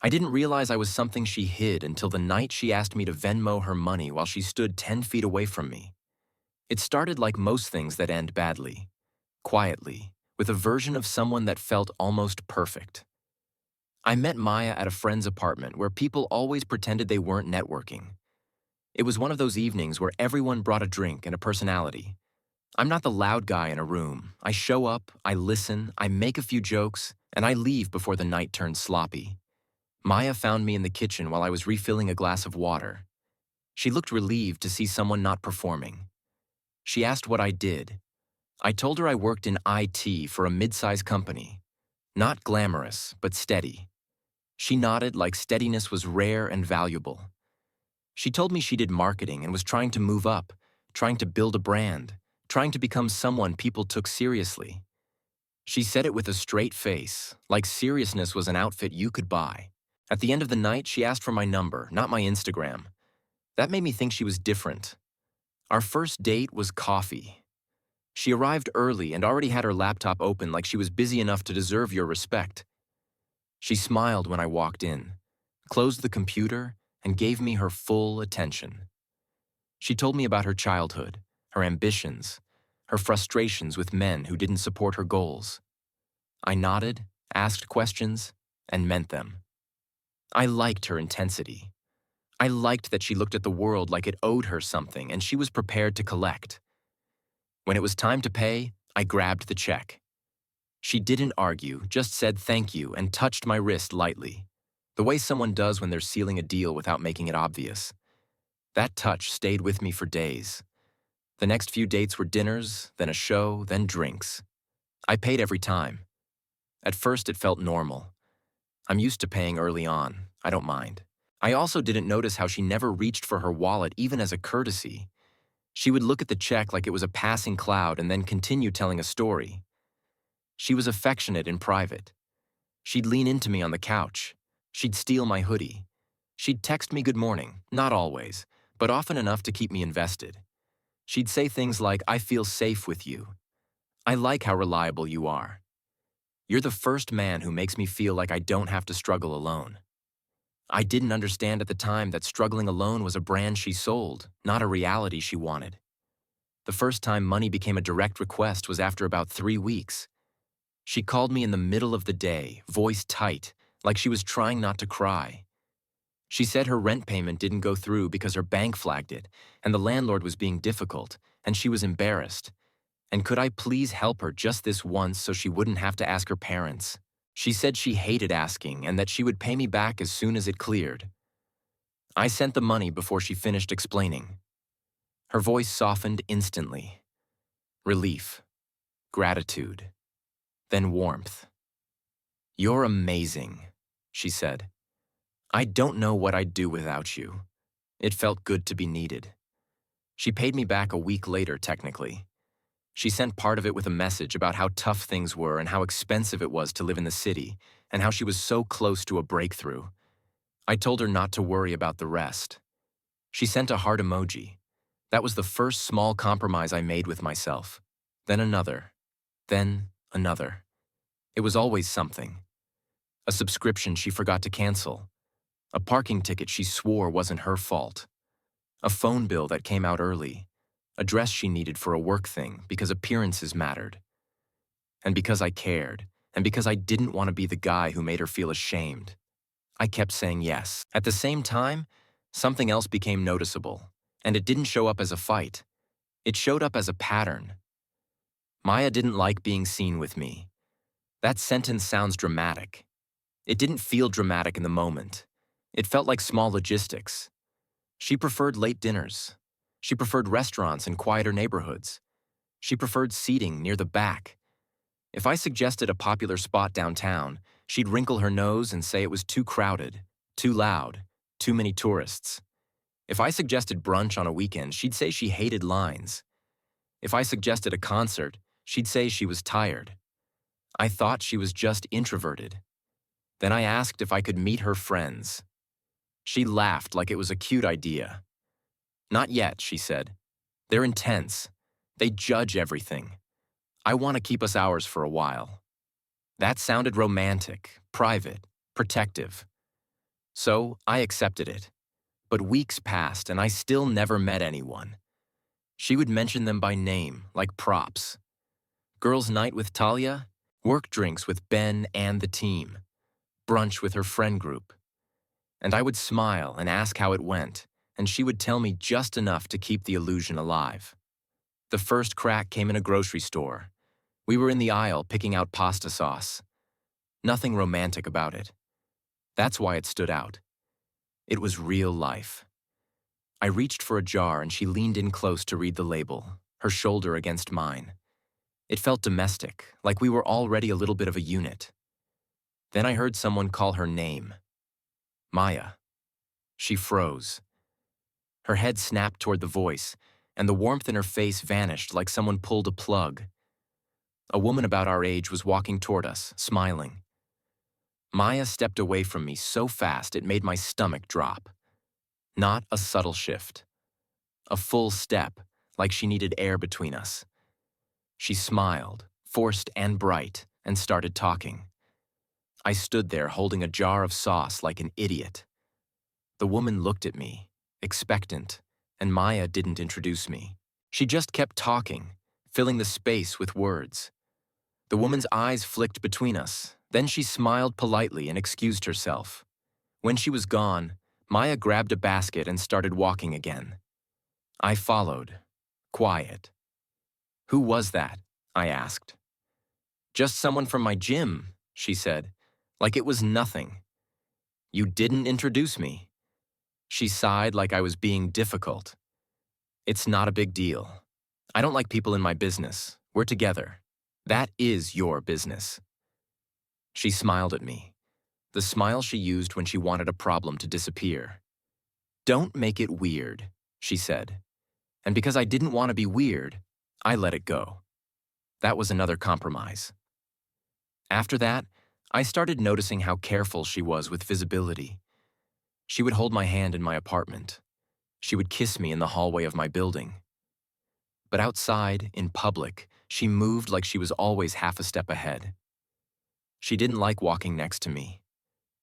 I didn't realize I was something she hid until the night she asked me to Venmo her money while she stood 10 feet away from me. It started like most things that end badly, quietly, with a version of someone that felt almost perfect. I met Maya at a friend's apartment where people always pretended they weren't networking. It was one of those evenings where everyone brought a drink and a personality. I'm not the loud guy in a room. I show up, I listen, I make a few jokes, and I leave before the night turns sloppy. Maya found me in the kitchen while I was refilling a glass of water. She looked relieved to see someone not performing. She asked what I did. I told her I worked in IT for a mid-sized company. Not glamorous, but steady. She nodded like steadiness was rare and valuable. She told me she did marketing and was trying to move up, trying to build a brand, trying to become someone people took seriously. She said it with a straight face, like seriousness was an outfit you could buy. At the end of the night, she asked for my number, not my Instagram. That made me think she was different. Our first date was coffee. She arrived early and already had her laptop open like she was busy enough to deserve your respect. She smiled when I walked in, closed the computer, and gave me her full attention. She told me about her childhood, her ambitions, her frustrations with men who didn't support her goals. I nodded, asked questions, and meant them. I liked her intensity. I liked that she looked at the world like it owed her something and she was prepared to collect. When it was time to pay, I grabbed the check. She didn't argue, just said thank you and touched my wrist lightly, the way someone does when they're sealing a deal without making it obvious. That touch stayed with me for days. The next few dates were dinners, then a show, then drinks. I paid every time. At first it felt normal. I'm used to paying early on. I don't mind. I also didn't notice how she never reached for her wallet even as a courtesy. She would look at the check like it was a passing cloud and then continue telling a story. She was affectionate in private. She'd lean into me on the couch. She'd steal my hoodie. She'd text me good morning, not always, but often enough to keep me invested. She'd say things like, "I feel safe with you. I like how reliable you are. You're the first man who makes me feel like I don't have to struggle alone." I didn't understand at the time that struggling alone was a brand she sold, not a reality she wanted. The first time money became a direct request was after about 3 weeks. She called me in the middle of the day, voice tight, like she was trying not to cry. She said her rent payment didn't go through because her bank flagged it, and the landlord was being difficult, and she was embarrassed. And could I please help her just this once so she wouldn't have to ask her parents? She said she hated asking and that she would pay me back as soon as it cleared. I sent the money before she finished explaining. Her voice softened instantly. Relief, gratitude, then warmth. "You're amazing," she said. "I don't know what I'd do without you." It felt good to be needed. She paid me back a week later, technically. She sent part of it with a message about how tough things were and how expensive it was to live in the city, and how she was so close to a breakthrough. I told her not to worry about the rest. She sent a heart emoji. That was the first small compromise I made with myself. Then another. Then another. It was always something. A subscription she forgot to cancel. A parking ticket she swore wasn't her fault. A phone bill that came out early. A dress she needed for a work thing because appearances mattered. And because I cared, and because I didn't want to be the guy who made her feel ashamed, I kept saying yes. At the same time, something else became noticeable, and it didn't show up as a fight. It showed up as a pattern. Maya didn't like being seen with me. That sentence sounds dramatic. It didn't feel dramatic in the moment. It felt like small logistics. She preferred late dinners. She preferred restaurants in quieter neighborhoods. She preferred seating near the back. If I suggested a popular spot downtown, she'd wrinkle her nose and say it was too crowded, too loud, too many tourists. If I suggested brunch on a weekend, she'd say she hated lines. If I suggested a concert, she'd say she was tired. I thought she was just introverted. Then I asked if I could meet her friends. She laughed like it was a cute idea. "Not yet," she said. "They're intense. They judge everything. I want to keep us ours for a while." That sounded romantic, private, protective. So I accepted it. But weeks passed and I still never met anyone. She would mention them by name, like props. Girls' night with Talia, work drinks with Ben and the team, brunch with her friend group. And I would smile and ask how it went, and she would tell me just enough to keep the illusion alive. The first crack came in a grocery store. We were in the aisle picking out pasta sauce. Nothing romantic about it. That's why it stood out. It was real life. I reached for a jar and she leaned in close to read the label, her shoulder against mine. It felt domestic, like we were already a little bit of a unit. Then I heard someone call her name. Maya. She froze. Her head snapped toward the voice, and the warmth in her face vanished like someone pulled a plug. A woman about our age was walking toward us, smiling. Maya stepped away from me so fast it made my stomach drop. Not a subtle shift. A full step, like she needed air between us. She smiled, forced and bright, and started talking. I stood there holding a jar of sauce like an idiot. The woman looked at me, expectant, and Maya didn't introduce me. She just kept talking, filling the space with words. The woman's eyes flicked between us, then she smiled politely and excused herself. When she was gone, Maya grabbed a basket and started walking again. I followed, quiet. "Who was that?" I asked. "Just someone from my gym," she said, like it was nothing. "You didn't introduce me." She sighed like I was being difficult. "It's not a big deal. I don't like people in my business. We're together. That is your business." She smiled at me, the smile she used when she wanted a problem to disappear. "Don't make it weird," she said. And because I didn't want to be weird, I let it go. That was another compromise. After that, I started noticing how careful she was with visibility. She would hold my hand in my apartment. She would kiss me in the hallway of my building. But outside, in public, she moved like she was always half a step ahead. She didn't like walking next to me.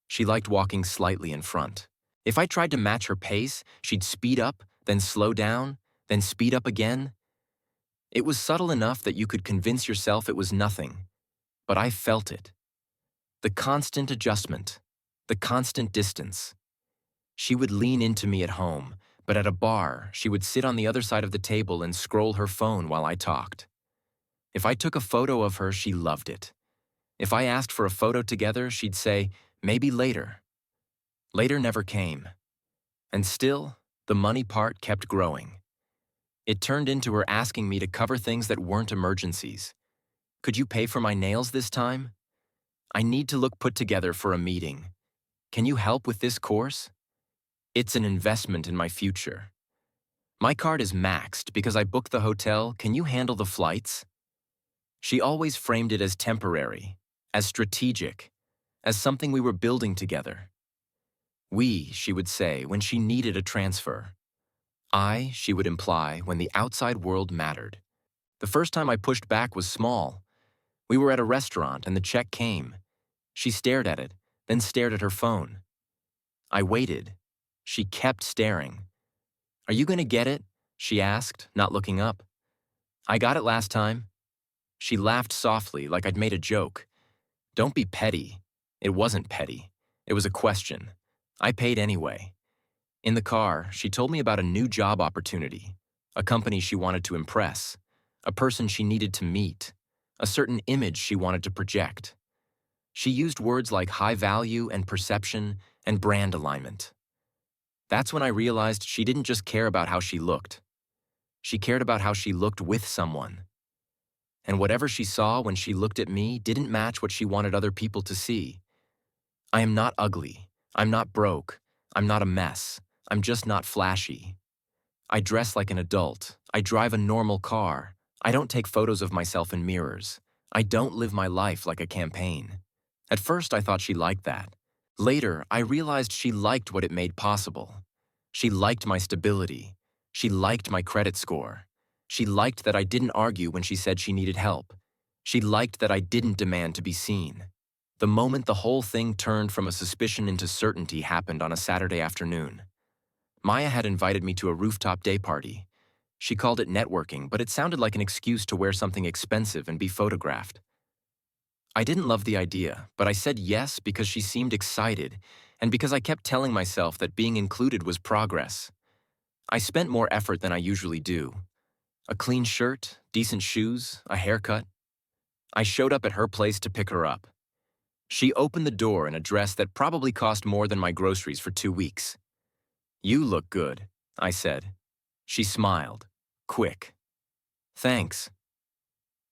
She liked walking slightly in front. If I tried to match her pace, she'd speed up, then slow down, then speed up again. It was subtle enough that you could convince yourself it was nothing, but I felt it. The constant adjustment, the constant distance. She would lean into me at home, but at a bar, she would sit on the other side of the table and scroll her phone while I talked. If I took a photo of her, she loved it. If I asked for a photo together, she'd say, "Maybe later." Later never came. And still, the money part kept growing. It turned into her asking me to cover things that weren't emergencies. "Could you pay for my nails this time? I need to look put together for a meeting. Can you help with this course?" It's an investment in my future. "My card is maxed because I booked the hotel. Can you handle the flights?" She always framed it as temporary, as strategic, as something we were building together. "We," she would say when she needed a transfer. "I," she would imply when the outside world mattered. The first time I pushed back was small. We were at a restaurant and the check came. She stared at it, then stared at her phone. I waited. She kept staring. "Are you going to get it?" she asked, not looking up. "I got it last time." She laughed softly like I'd made a joke. "Don't be petty." It wasn't petty. It was a question. I paid anyway. In the car, she told me about a new job opportunity, a company she wanted to impress, a person she needed to meet, a certain image she wanted to project. She used words like high value and perception and brand alignment. That's when I realized she didn't just care about how she looked. She cared about how she looked with someone. And whatever she saw when she looked at me didn't match what she wanted other people to see. I am not ugly. I'm not broke. I'm not a mess. I'm just not flashy. I dress like an adult. I drive a normal car. I don't take photos of myself in mirrors. I don't live my life like a campaign. At first, I thought she liked that. Later, I realized she liked what it made possible. She liked my stability. She liked my credit score. She liked that I didn't argue when she said she needed help. She liked that I didn't demand to be seen. The moment the whole thing turned from a suspicion into certainty happened on a Saturday afternoon. Maya had invited me to a rooftop day party. She called it networking, but it sounded like an excuse to wear something expensive and be photographed. I didn't love the idea, but I said yes because she seemed excited and because I kept telling myself that being included was progress. I spent more effort than I usually do. A clean shirt, decent shoes, a haircut. I showed up at her place to pick her up. She opened the door in a dress that probably cost more than my groceries for 2 weeks. "You look good," I said. She smiled. Quick. "Thanks."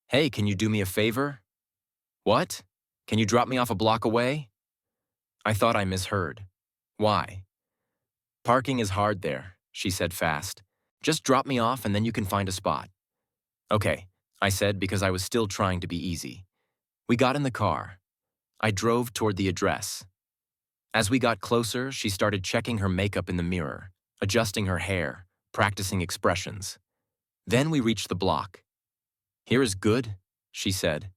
"Hey, can you do me a favor?" "What? Can you drop me off a block away?" I thought I misheard. "Why?" "Parking is hard there," she said fast. "Just drop me off and then you can find a spot." "Okay," I said because I was still trying to be easy. We got in the car. I drove toward the address. As we got closer, she started checking her makeup in the mirror, adjusting her hair, practicing expressions. Then we reached the block. "Here is good," she said.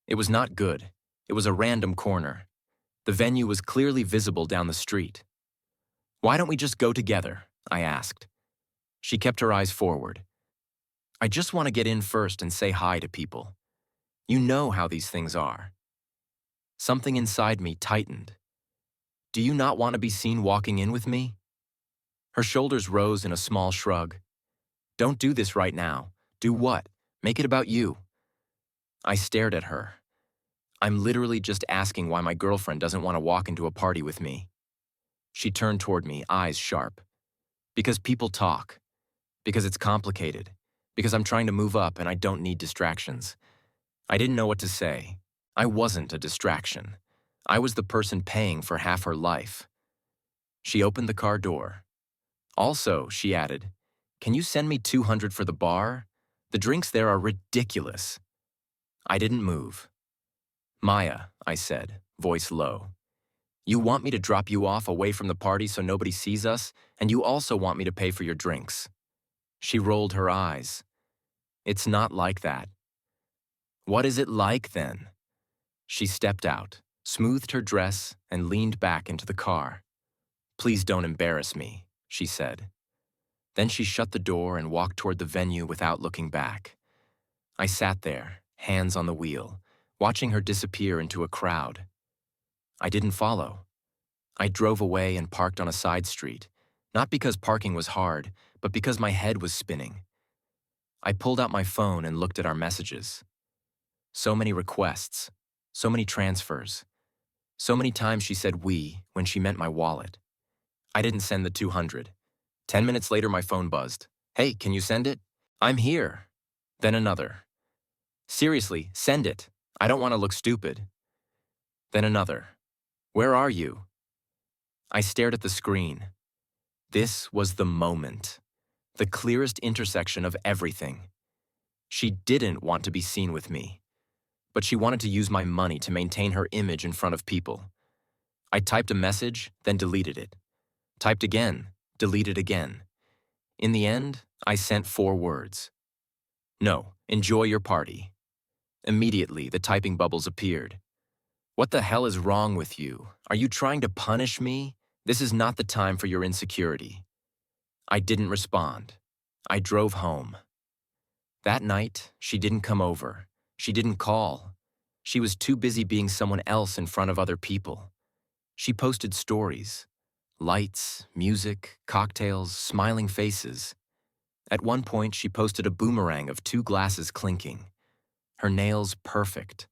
It was not good. It was a random corner. The venue was clearly visible down the street. "Why don't we just go together?" I asked. She kept her eyes forward. "I just want to get in first and say hi to people. You know how these things are." Something inside me tightened. "Do you not want to be seen walking in with me?" Her shoulders rose in a small shrug. "Don't do this right now." "Do what? Make it about you." I stared at her. "I'm literally just asking why my girlfriend doesn't want to walk into a party with me." She turned toward me, eyes sharp. "Because people talk. Because it's complicated. Because I'm trying to move up and I don't need distractions." I didn't know what to say. I wasn't a distraction. I was the person paying for half her life. She opened the car door. "Also," she added, "can you send me $200 for the bar? The drinks there are ridiculous." I didn't move. "Maya," I said, voice low. "You want me to drop you off away from the party so nobody sees us, and you also want me to pay for your drinks." She rolled her eyes. "It's not like that." "What is it like then?" She stepped out, smoothed her dress, and leaned back into the car. "Please don't embarrass me," she said. Then she shut the door and walked toward the venue without looking back. I sat there, hands on the wheel, watching her disappear into a crowd. I didn't follow. I drove away and parked on a side street, not because parking was hard, but because my head was spinning. I pulled out my phone and looked at our messages. So many requests, so many transfers, so many times she said "we" when she meant my wallet. I didn't send the 200. 10 minutes later, my phone buzzed. "Hey, can you send it?" "I'm here." Then another. "Seriously, send it. I don't want to look stupid." Then another. "Where are you?" I stared at the screen. This was the moment. The clearest intersection of everything. She didn't want to be seen with me, but she wanted to use my money to maintain her image in front of people. I typed a message, then deleted it. Typed again, deleted again. In the end, I sent 4 words. "No, enjoy your party." Immediately, the typing bubbles appeared. "What the hell is wrong with you? Are you trying to punish me? This is not the time for your insecurity." I didn't respond. I drove home. That night, she didn't come over. She didn't call. She was too busy being someone else in front of other people. She posted stories. Lights, music, cocktails, smiling faces. At one point, she posted a boomerang of 2 glasses clinking. Her nails perfect.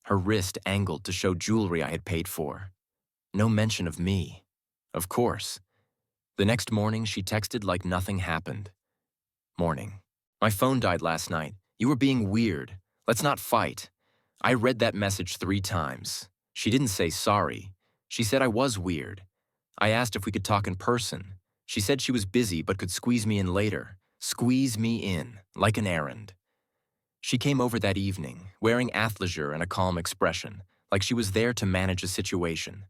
Her wrist angled to show jewelry I had paid for. No mention of me. Of course. The next morning, she texted like nothing happened. Morning. "My phone died last night. You were being weird. Let's not fight." I read that message 3 times. She didn't say sorry. She said I was weird. I asked if we could talk in person. She said she was busy but could squeeze me in later. Squeeze me in, like an errand. She came over that evening, wearing athleisure and a calm expression, like she was there to manage a situation.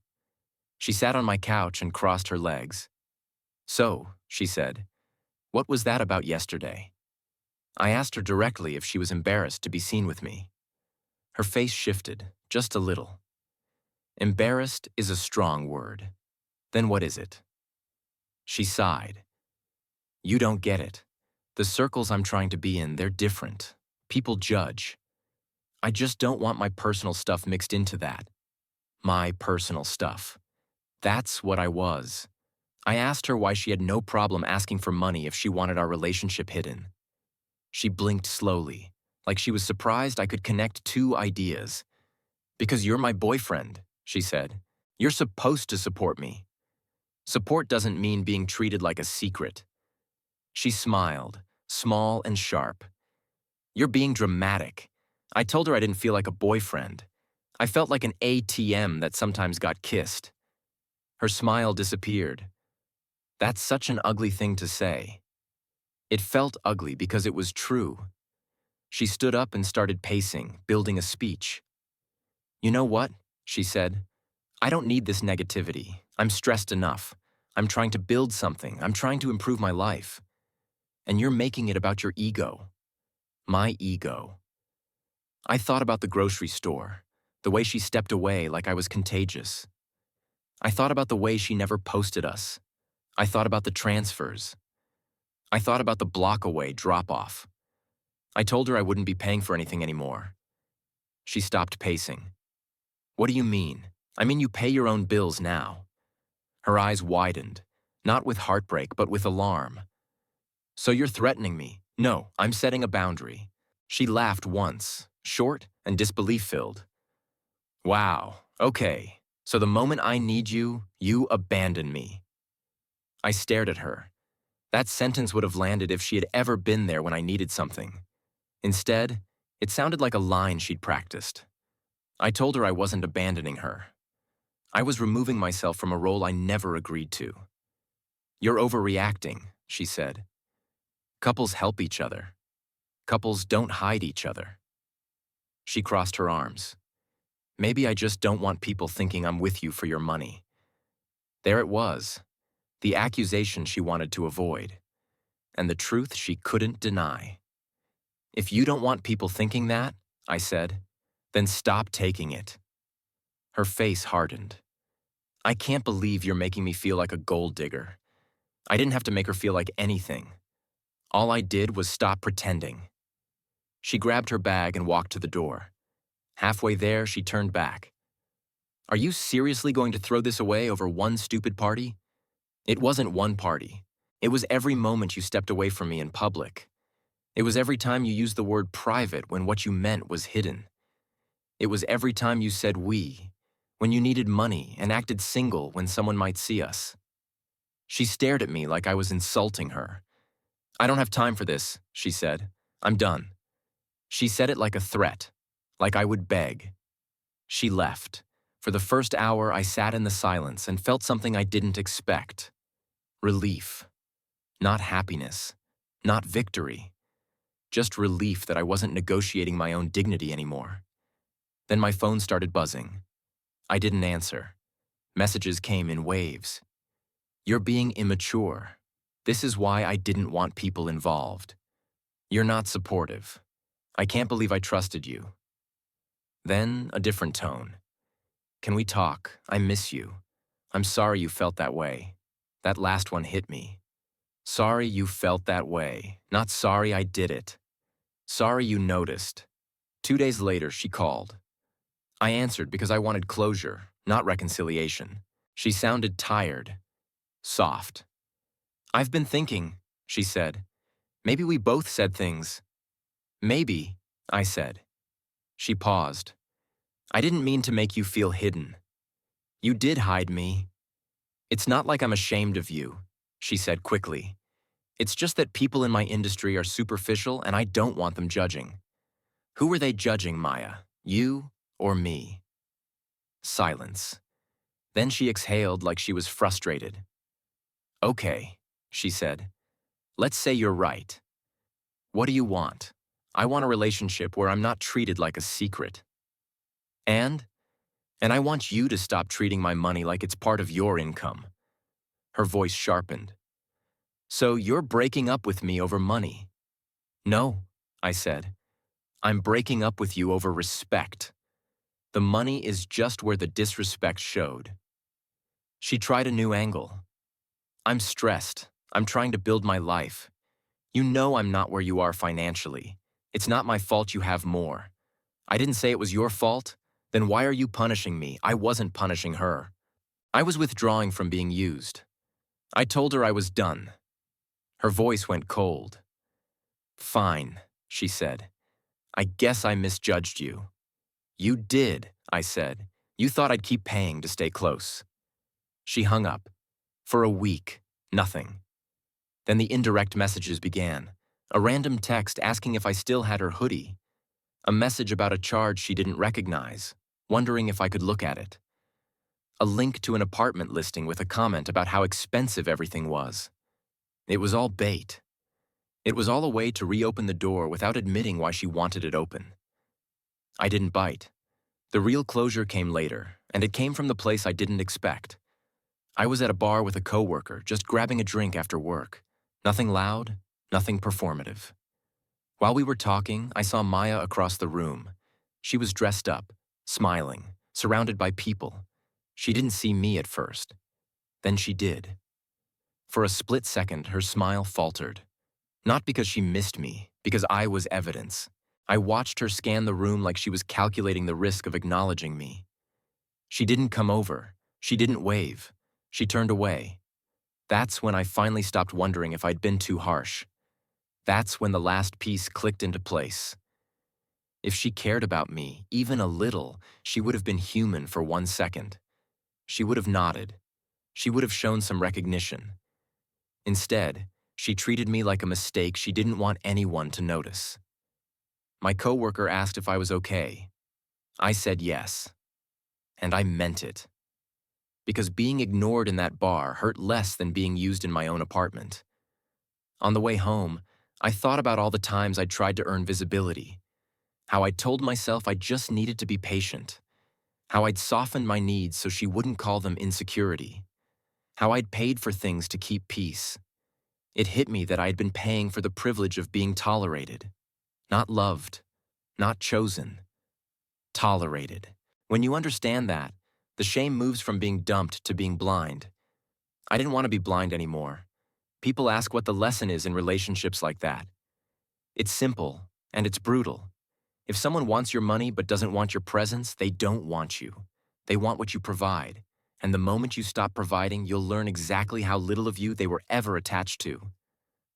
She sat on my couch and crossed her legs. "So," she said, "what was that about yesterday?" I asked her directly if she was embarrassed to be seen with me. Her face shifted, just a little. Embarrassed is a strong word. Then what is it? She sighed. You don't get it. The circles I'm trying to be in, they're different. People judge. I just don't want my personal stuff mixed into that. My personal stuff. That's what I was. I asked her why she had no problem asking for money if she wanted our relationship hidden. She blinked slowly, like she was surprised I could connect two ideas. Because you're my boyfriend, she said. You're supposed to support me. Support doesn't mean being treated like a secret. She smiled, small and sharp. You're being dramatic. I told her I didn't feel like a boyfriend. I felt like an ATM that sometimes got kissed. Her smile disappeared. That's such an ugly thing to say. It felt ugly because it was true. She stood up and started pacing, building a speech. You know what? She said. I don't need this negativity. I'm stressed enough. I'm trying to build something. I'm trying to improve my life. And you're making it about your ego. My ego. I thought about the grocery store, the way she stepped away like I was contagious. I thought about the way she never posted us. I thought about the transfers. I thought about the block-away drop-off. I told her I wouldn't be paying for anything anymore. She stopped pacing. What do you mean? I mean you pay your own bills now. Her eyes widened, not with heartbreak, but with alarm. So you're threatening me? No, I'm setting a boundary. She laughed once, short and disbelief-filled. Wow, okay. So the moment I need you, you abandon me. I stared at her. That sentence would have landed if she had ever been there when I needed something. Instead, it sounded like a line she'd practiced. I told her I wasn't abandoning her. I was removing myself from a role I never agreed to. You're overreacting, she said. Couples help each other. Couples don't hide each other. She crossed her arms. Maybe I just don't want people thinking I'm with you for your money. There it was, the accusation she wanted to avoid, and the truth she couldn't deny. If you don't want people thinking that, I said, then stop taking it. Her face hardened. I can't believe you're making me feel like a gold digger. I didn't have to make her feel like anything. All I did was stop pretending. She grabbed her bag and walked to the door. Halfway there, she turned back. Are you seriously going to throw this away over one stupid party? It wasn't one party. It was every moment you stepped away from me in public. It was every time you used the word private when what you meant was hidden. It was every time you said we, when you needed money and acted single when someone might see us. She stared at me like I was insulting her. I don't have time for this, she said. I'm done. She said it like a threat, like I would beg. She left. For the first hour, I sat in the silence and felt something I didn't expect. Relief. Not happiness. Not victory. Just relief that I wasn't negotiating my own dignity anymore. Then my phone started buzzing. I didn't answer. Messages came in waves. You're being immature. This is why I didn't want people involved. You're not supportive. I can't believe I trusted you. Then a different tone. Can we talk? I miss you. I'm sorry you felt that way. That last one hit me. Sorry you felt that way. Not sorry I did it. Sorry you noticed. 2 days later, she called. I answered because I wanted closure, not reconciliation. She sounded tired, soft. I've been thinking, she said. Maybe we both said things. Maybe, I said. She paused. I didn't mean to make you feel hidden. You did hide me. It's not like I'm ashamed of you, she said quickly. It's just that people in my industry are superficial and I don't want them judging. Who are they judging, Maya? You or me? Silence. Then she exhaled like she was frustrated. Okay, she said. Let's say you're right. What do you want? I want a relationship where I'm not treated like a secret. And I want you to stop treating my money like it's part of your income. Her voice sharpened. So you're breaking up with me over money? No, I said. I'm breaking up with you over respect. The money is just where the disrespect showed. She tried a new angle. I'm stressed. I'm trying to build my life. You know I'm not where you are financially. It's not my fault you have more. I didn't say it was your fault. Then why are you punishing me? I wasn't punishing her. I was withdrawing from being used. I told her I was done. Her voice went cold. Fine, she said. I guess I misjudged you. You did, I said. You thought I'd keep paying to stay close. She hung up. For a week, nothing. Then the indirect messages began. A random text asking if I still had her hoodie. A message about a charge she didn't recognize, wondering if I could look at it. A link to an apartment listing with a comment about how expensive everything was. It was all bait. It was all a way to reopen the door without admitting why she wanted it open. I didn't bite. The real closure came later, and it came from the place I didn't expect. I was at a bar with a coworker, just grabbing a drink after work. Nothing loud, nothing performative. While we were talking, I saw Maya across the room. She was dressed up, smiling, surrounded by people. She didn't see me at first. Then she did. For a split second, her smile faltered. Not because she missed me, because I was evidence. I watched her scan the room like she was calculating the risk of acknowledging me. She didn't come over. She didn't wave. She turned away. That's when I finally stopped wondering if I'd been too harsh. That's when the last piece clicked into place. If she cared about me, even a little, she would have been human for 1 second. She would have nodded. She would have shown some recognition. Instead, she treated me like a mistake she didn't want anyone to notice. My coworker asked if I was okay. I said yes. And I meant it. Because being ignored in that bar hurt less than being used in my own apartment. On the way home, I thought about all the times I'd tried to earn visibility. How I'd told myself I just needed to be patient. How I'd softened my needs so she wouldn't call them insecurity. How I'd paid for things to keep peace. It hit me that I had been paying for the privilege of being tolerated. Not loved. Not chosen. Tolerated. When you understand that, the shame moves from being dumped to being blind. I didn't want to be blind anymore. People ask what the lesson is in relationships like that. It's simple, and it's brutal. If someone wants your money but doesn't want your presence, they don't want you. They want what you provide. And the moment you stop providing, you'll learn exactly how little of you they were ever attached to.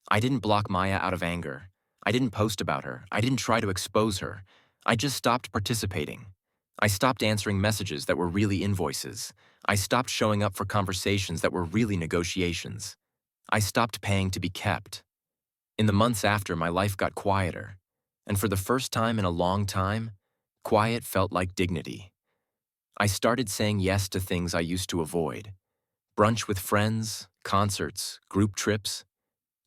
I didn't block Maya out of anger. I didn't post about her. I didn't try to expose her. I just stopped participating. I stopped answering messages that were really invoices. I stopped showing up for conversations that were really negotiations. I stopped paying to be kept. In the months after, my life got quieter. And for the first time in a long time, quiet felt like dignity. I started saying yes to things I used to avoid. Brunch with friends, concerts, group trips.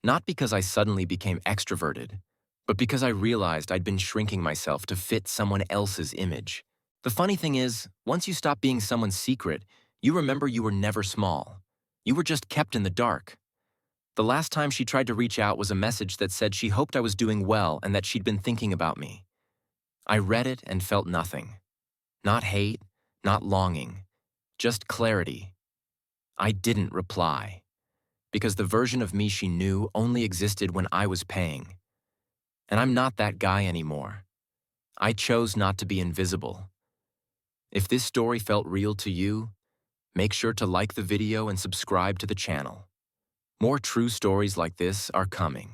Not because I suddenly became extroverted, but because I realized I'd been shrinking myself to fit someone else's image. The funny thing is, once you stop being someone's secret, you remember you were never small. You were just kept in the dark. The last time she tried to reach out was a message that said she hoped I was doing well and that she'd been thinking about me. I read it and felt nothing. Not hate, not longing, just clarity. I didn't reply, because the version of me she knew only existed when I was paying. And I'm not that guy anymore. I chose not to be invisible. If this story felt real to you, make sure to like the video and subscribe to the channel. More true stories like this are coming.